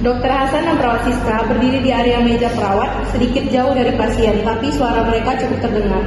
Dokter Hasan dan perawat Siska berdiri di area meja perawat sedikit jauh dari pasien, tapi suara mereka cukup terdengar.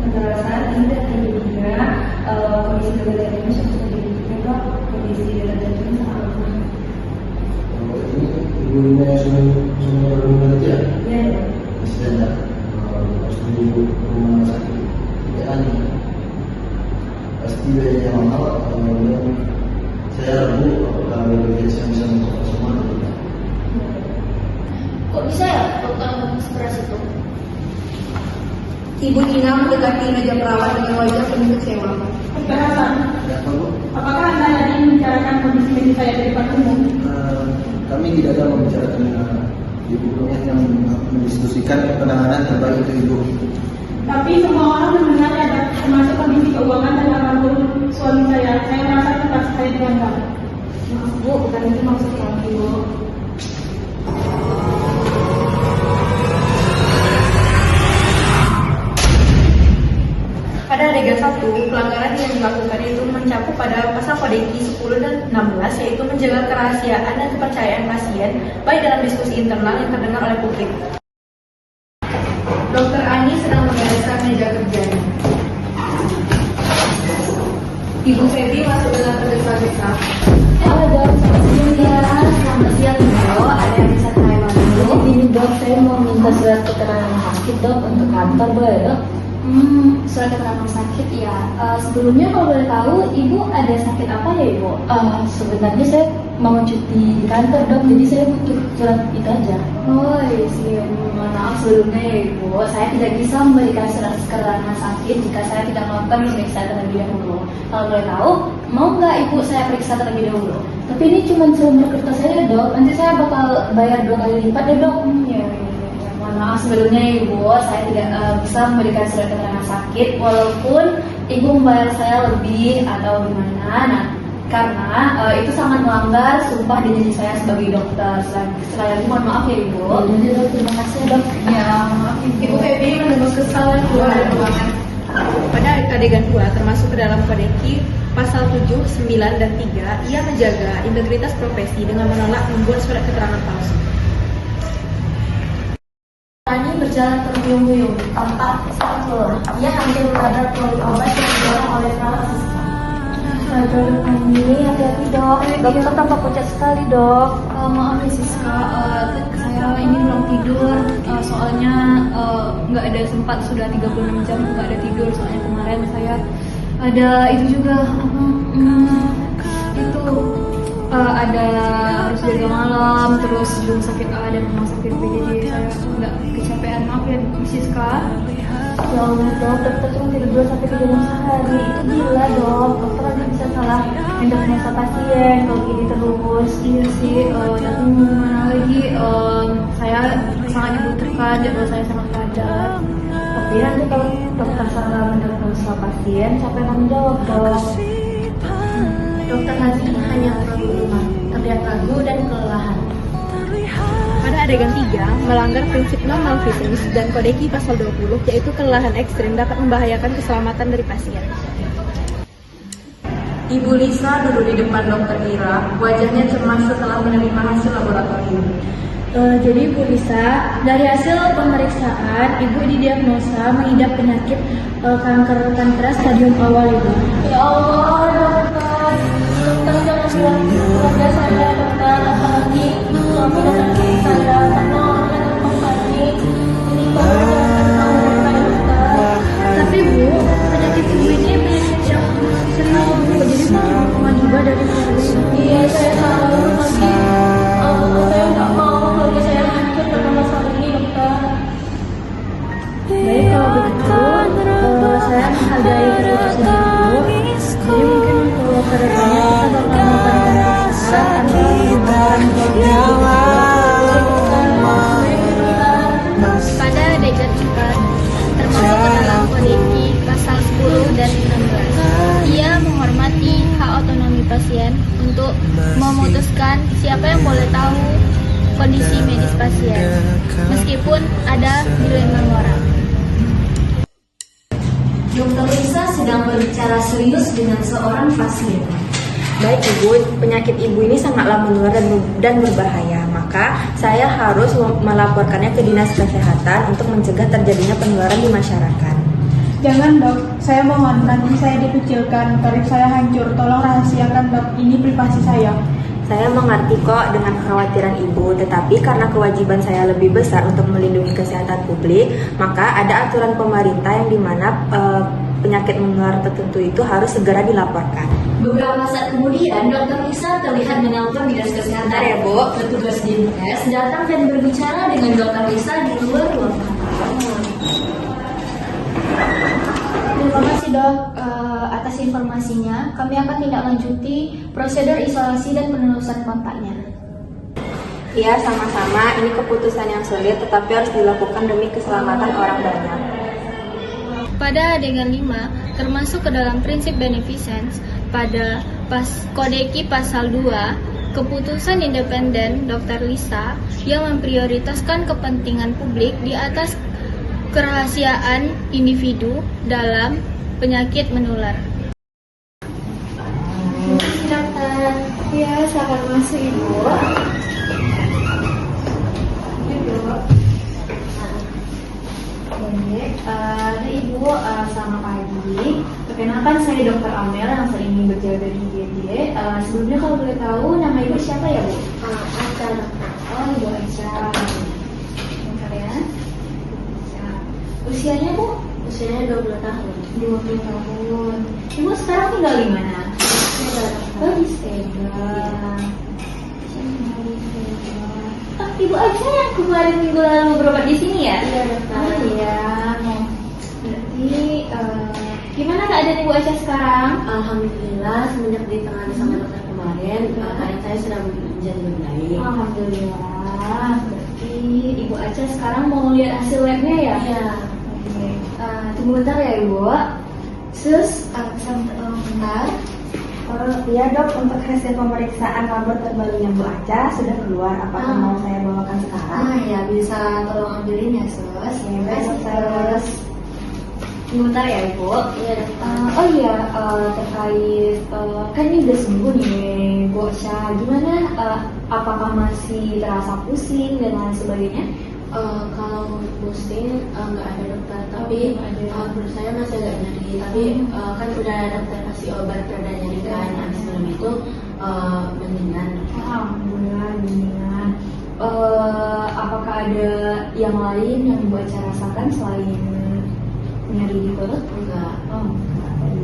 Dokter Hasan, ini dari ibunya, kondisi dada jantungnya sudah terjadi dok, kondisi dada jantungnya sangat lemah. Ibunya sudah berumur ya? Iya dok. Masih ada. Harus di rumah sakit. Tidak aneh. Pasti biayanya mahal. Kemudian saya ragu apakah BPJS bisa mencoba semua atau tidak. Kok bisa ya dokter ngomong sekeras itu? Ibu Ina mendekati meja perawat dengan wajah penuh kecewa. Dokter Hasan, Ya, Pak. apakah Anda tadi membicarakan kondisi medis saya di depan umum? Kami tidak ada membicarakan ibu, kami hanya mendiskusikan penanganan terbaik untuk ibu. Tapi semua orang mendengar ada termasuk kondisi keuangan dan apapun suami saya. Saya merasa terpaksa saya dilanggar. Maaf Bu, bukan itu maksud kami Bu. Pada adegan 1, pelanggaran yang dilakukan itu mencakup pada pasal kode Q 10 dan 16, yaitu menjaga kerahasiaan dan kepercayaan pasien, baik dalam diskusi internal yang terdengar oleh publik. Dokter Ani sedang membereskan meja kerjanya. Ibu Febi masuk dengan tergesa-gesa. Halo dok, selamat siang dok. Ada yang bisa saya bantu? Ini dok, saya mau minta surat keterangan sakit dok untuk kantor, boleh dok? Surat keterangan sakit ya. Sebelumnya kalau boleh tahu, ibu ada sakit apa ya ibu? Sebenarnya saya mau cuti di kantor dok, jadi saya butuh surat itu aja. Oh iya, mohon maaf sebelumnya ya ibu. Saya tidak bisa memberikan surat keterangan sakit jika saya tidak melakukan pemeriksaan terlebih dahulu. Kalau boleh tahu, mau nggak ibu saya periksa terlebih dahulu? Tapi ini cuma seumur kertas saya dok, nanti saya bakal bayar 2 kali lipat deh dok. Ya. Mohon maaf sebelumnya ibu, saya tidak bisa memberikan surat keterangan sakit walaupun ibu membayar saya lebih atau gimana. Nah, karena itu sangat melanggar sumpah diri saya sebagai dokter. Sekali lagi mohon maaf ya ibu. Jadi dok, terima kasih dok. Ya, maaf Ibu Febi menembus kesal dan keluar dari ruangan. Pada adegan 2, termasuk ke dalam kode Q pasal 7, 9, dan 3, ia menjaga integritas profesi dengan menolak membuat surat keterangan palsu. Ani berjalan terhuyung-huyung, tampak sangat lelah. Ia hampir menabrak troli obat yang didorong oleh perawat Siska. Aduh, ini hati-hati dok. Dokter tampak pucat sekali dok. Maaf ya Siska, saya ini belum tidur. Soalnya nggak ada sempat, sudah 36 jam nggak ada tidur. Soalnya kemarin saya ada itu juga ada harus jaga malam, terus belum sakit A dan rumah sakit B, jadi saya nggak kecapean. Maaf ya Siska. Ya Allah dok, dokter cuma tidur 2 sampai 3 jam sehari. Itu gila dok. Dokter aja bisa salah mendiagnosa pasien kalau gini terus. Iya sih, ya gimana lagi, saya sangat dibutuhkan, jadwal saya sangat padat. Tapi nanti kalau dokter salah mendiagnosa pasien, siapa yang tanggung jawab dok? Dokter Nazi hanya terlalu lemah, terlihat ragu dan kelelahan. Pada adegan 3, melanggar prinsip non malfeasance dan kode Q pasal 20, yaitu kelelahan ekstrim dapat membahayakan keselamatan dari pasien. Ibu Lisa duduk di depan dokter Ira, wajahnya cemas setelah menerima hasil laboratorium. Jadi Bu Lisa, dari hasil pemeriksaan, Ibu didiagnosa mengidap penyakit kanker pankreas stadium awal Ibu. Ya Allah dokter, dokter jangan bilang keluarga saya dokter, apalagi suami dan anak saya, karena orangnya gampang panik. Ini baru dokter. Tapi Bu, penyakit Ibu ini penyakit yang serius Bu, jadi mau juga dari keluarga Ibu. Iya saya tahu, tapi saya nggak mau keluarga saya hancur karena masalah ini dokter. Baik kalau begitu, saya menghargai keputusan Ibu. Jadi mungkin kalau kedepannya kita bakal melakukan pemeriksaan tanpa menggunakan pada adegan 4, termasuk ke dalam kode Q pasal 10 dan 16. Ia menghormati hak otonomi pasien untuk memutuskan siapa yang boleh tahu kondisi medis pasien, meskipun ada dilema moral. Dokter Lisa sedang berbicara serius dengan seorang pasien. Baik Ibu, penyakit Ibu ini sangatlah menular dan berbahaya, maka saya harus melaporkannya ke Dinas Kesehatan untuk mencegah terjadinya penularan di masyarakat. Jangan dok, saya mohon nanti saya dikucilkan, karir saya hancur, tolong rahasiakan dok, ini privasi saya. Saya mengerti kok dengan kekhawatiran Ibu, tetapi karena kewajiban saya lebih besar untuk melindungi kesehatan publik, maka ada aturan pemerintah yang dimana penyakit menular tertentu itu harus segera dilaporkan. Beberapa saat kemudian, Dr. Lisa terlihat menelpon Dinas Kesehatan Ya, Bu. Petugas Dinkes datang dan berbicara dengan Dr. Lisa di luar ruang kantor. Terima kasih dok atas informasinya. Kami akan tindak lanjuti prosedur isolasi dan penelusuran kontaknya. Iya, sama-sama. Ini keputusan yang sulit, tetapi harus dilakukan demi keselamatan orang banyak. Pada adegan 5, termasuk ke dalam prinsip beneficence, pada Kodeki pasal 2, keputusan independen Dr. Lisa yang memprioritaskan kepentingan publik di atas kerahasiaan individu dalam penyakit menular. Dokter, ya silakan masuk Ibu. Ibu, selamat pagi. Perkenalkan saya Dr. Amel yang sering berjaga di IGD. Sebelumnya kalau boleh tahu nama Ibu siapa ya Bu? Aca. Oh, Ibu Aca. Bentar ya. Aca. Usianya Bu? Usianya 20 tahun. 20 tahun. Ibu sekarang tinggal di mana? Oh, di Stega. Ibu Aca yang kemarin minggu lalu berobat di sini ya? Iya, Dokter. Oh iya. Berarti gimana keadaan Ibu Aca sekarang? Alhamdulillah, semenjak ditangani sama dokter kemarin, keadaan saya sudah menjadi lebih baik. Alhamdulillah. Berarti Ibu Aca sekarang mau lihat hasil labnya ya? Iya. Oke. Tunggu bentar ya Ibu. Sus, bentar. Iya dok, untuk hasil pemeriksaan labor terbarunya Bu Aca sudah keluar. Apakah mau saya bawakan sekarang? Ya, bisa tolong ambilin ya, Sus. Ya, terus. Tunggu bentar ya Ibu. Iya, Dokter. Oh iya, terkait kan ini udah sembuh nih Bu Aca. Gimana? Apakah masih terasa pusing dan lain sebagainya? Kalau pusing nggak ada dokter, tapi menurut saya masih agak nyeri. Tapi kan udah dokter kasih obat rada nyeri kan, habis minum itu mendingan. Alhamdulillah mendingan. Apakah ada yang lain yang Ibu Aca rasakan selain nyeri di perut? Enggak. Oh, enggak tadi.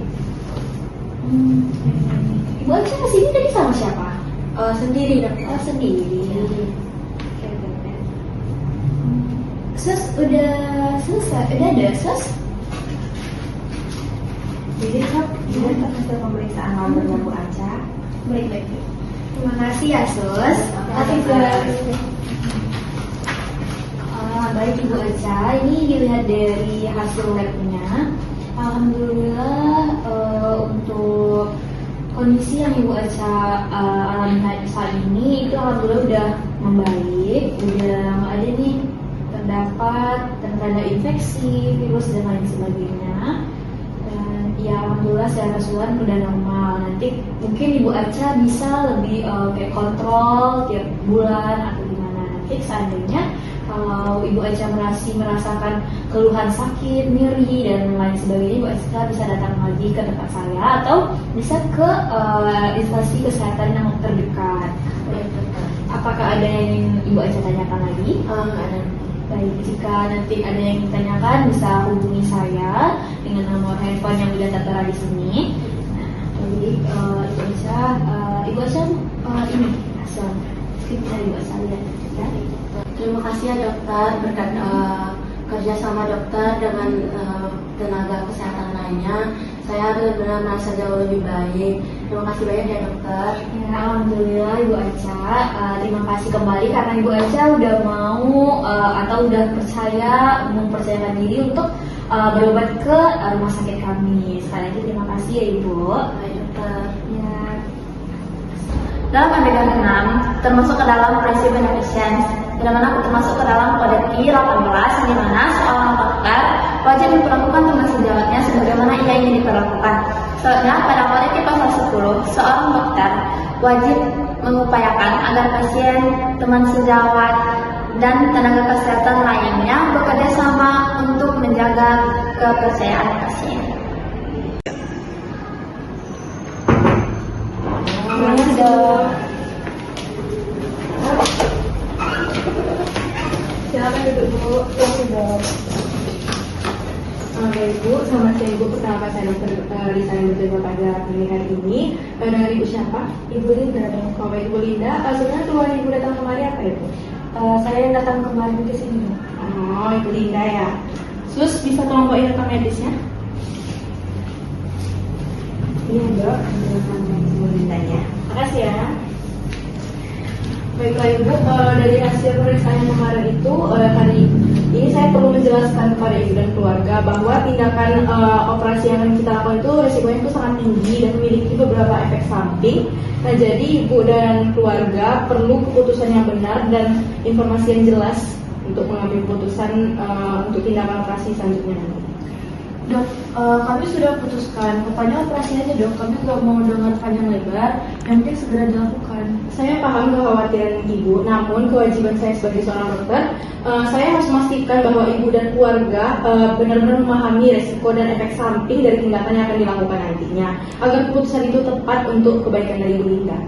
Ibu Aca kesini tadi sama siapa? Sendiri dokter. Oh, sendiri. Oke, oke. Sus, udah selesai? Udah ada, Sus? Jadi dok, ini untuk hasil pemeriksaan labornya Bu Aca. Baik, baik. Terima kasih ya, Sus. Terima kasih, Sus. Baik Ibu Aca, ini dilihat dari hasil labnya. Alhamdulillah untuk kondisi yang Ibu Aca alami saat ini itu alhamdulillah udah membaik, udah nggak ada nih terdapat tanda infeksi, virus dan lain sebagainya. Dan ya alhamdulillah secara keseluruhan udah normal. Nanti mungkin Ibu Aca bisa lebih kayak kontrol tiap bulan atau gimana. Nanti seandainya kalau Ibu Aca merasakan keluhan sakit, nyeri dan lain sebagainya, Ibu Aca bisa datang lagi ke tempat saya atau bisa ke instansi kesehatan yang terdekat. Apakah ada yang Ibu Aca tanyakan lagi? Ada. Baik, jika nanti ada yang ditanyakan bisa hubungi saya dengan nomor handphone yang sudah tertera di sini. Nah, jadi Ibu Aca ini hasil skripnya Ibu Aca lihat ya. Terima kasih ya dokter, berkat kerja sama dokter dengan tenaga kesehatan lainnya, saya benar-benar merasa jauh lebih baik. Terima kasih banyak ya dokter. Ya, alhamdulillah Ibu Aca, terima kasih kembali karena Ibu Aca udah mau atau udah mempercayakan diri untuk berobat ke rumah sakit kami. Sekali lagi terima kasih ya Ibu. Baik dokter. Ya. Dalam adegan 6, termasuk ke dalam prinsip beneficence, di mana termasuk ke dalam kode Q 18, di mana seorang dokter wajib memperlakukan teman sejawatnya sebagaimana ia ingin diperlakukan. Soalnya pada Kodeki pasal 10, seorang dokter wajib mengupayakan agar pasien, teman sejawat, dan tenaga kesehatan lainnya bekerja sama untuk menjaga kepercayaan pasien. Silakan duduk Bu. Ibu, selamat siang Ibu. Perkenalkan saya Dr. Lisa yang bekerja pada klinik hari ini. Dengan Ibu siapa? Ibu Linda. Oh, baik Ibu Linda. Sebenarnya keluhan Ibu datang kemari apa Ibu? Saya yang datang kemarin ke sini. Oh, Ibu Linda ya. Terus bisa tolong bawain rekam medisnya? Iya Dok, Ibu Lindanya. Makasih ya. Baiklah Ibu, dari hasil pemeriksaan yang kemarin itu, hari ini saya perlu menjelaskan kepada Ibu dan keluarga bahwa tindakan operasi yang kita lakukan itu resikonya itu sangat tinggi dan memiliki beberapa efek samping. Nah, jadi Ibu dan keluarga perlu keputusan yang benar dan informasi yang jelas untuk mengambil keputusan untuk tindakan operasi selanjutnya nanti. Dok, kami sudah putuskan, pokoknya operasi aja dok, kami nggak mau dengar panjang lebar, yang penting segera dilakukan. Saya paham kekhawatiran Ibu, namun kewajiban saya sebagai seorang dokter, saya harus memastikan bahwa Ibu dan keluarga benar-benar memahami resiko dan efek samping dari tindakan yang akan dilakukan nantinya, agar keputusan itu tepat untuk kebaikan dari Ibu Linda.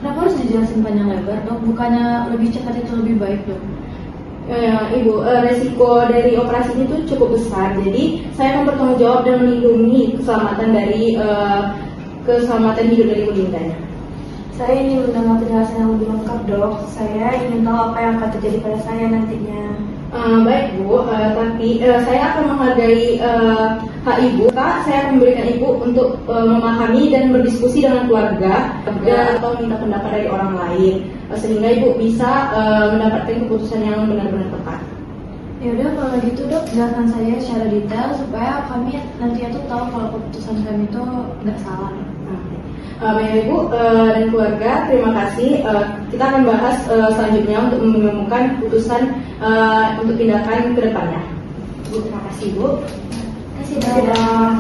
Kenapa harus dijelasin panjang lebar dok? Bukannya lebih cepat itu lebih baik dok? Ibu, resiko dari operasi ini tuh cukup besar, jadi saya akan bertanggung jawab dan melindungi keselamatan dari keselamatan hidup dari Ibu Linda. Saya ingin mendengar penjelasan yang lebih lengkap dok. Saya ingin tahu apa yang akan terjadi pada saya nantinya. Baik Bu, tapi saya akan menghargai hak Ibu. Saya akan memberikan Ibu untuk memahami dan berdiskusi dengan keluarga atau minta pendapat dari orang lain, sehingga Ibu bisa mendapatkan keputusan yang benar-benar tepat. Ya udah kalau gitu dok, jelaskan saya secara detail supaya kami nanti itu tahu kalau keputusan kami itu nggak salah. Baik Ibu dan keluarga, terima kasih. Kita akan bahas selanjutnya untuk menemukan keputusan untuk tindakan ke depannya. Bu, terima kasih Bu. Terima kasih dok.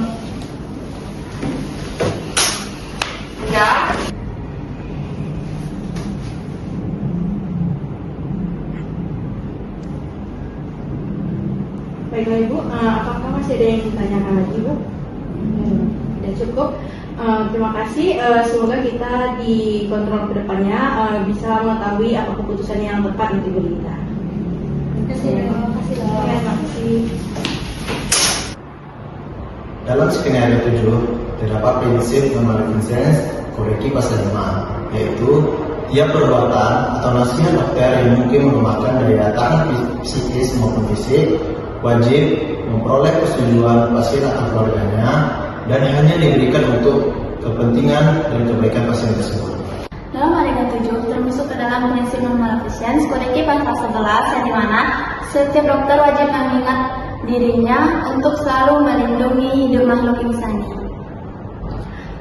Baiklah Ibu, apakah masih ada yang ditanyakan lagi Bu? Sudah cukup. Terima kasih. Semoga kita di kontrol kedepannya bisa mengetahui apa keputusan yang tepat untuk Ibu Linda. Terima kasih dok. Terima kasih. Dalam skenario 7 terdapat prinsip non-maleficence Kodeki pasal 5, yaitu tiap perbuatan atau nasihat dokter yang mungkin melemahkan daya tahan psikis maupun fisik wajib memperoleh persetujuan pasien atau keluarganya dan hanya diberikan untuk kepentingan dan kebaikan pasien tersebut. Dalam adegan 7 termasuk ke dalam prinsip non-maleficence Kodeki pasal 11 yang dimana setiap dokter wajib mengingat dirinya untuk selalu melindungi hidup makhluk insani.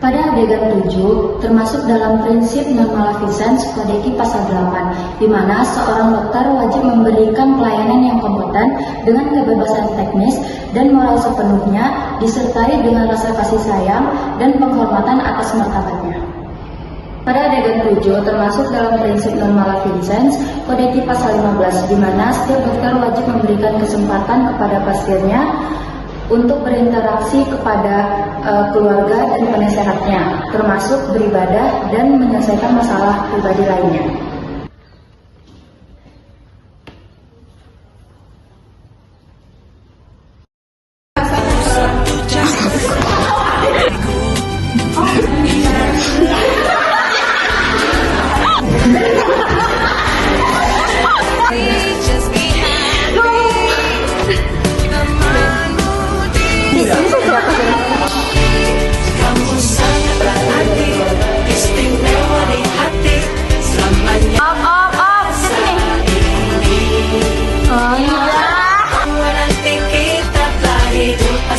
Pada adegan 7 termasuk dalam prinsip non-maleficence Kodeki pasal 8, di mana seorang dokter wajib memberikan pelayanan yang kompeten dengan kebebasan teknis dan moral sepenuhnya, disertai dengan rasa kasih sayang dan penghormatan atas martabatnya. Pada adegan 7 termasuk dalam prinsip non-maleficence Kodeki pasal 15, di mana setiap dokter wajib memberikan kesempatan kepada pasiennya untuk berinteraksi kepada keluarga dan penasehatnya, termasuk beribadah dan menyelesaikan masalah pribadi lainnya.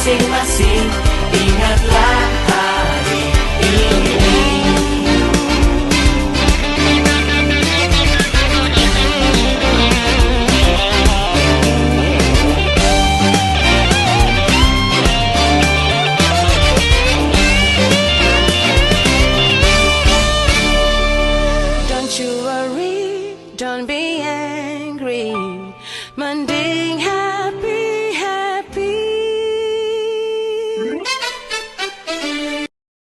Masing-masing, ingatlah hari ini. Don't be angry. Mending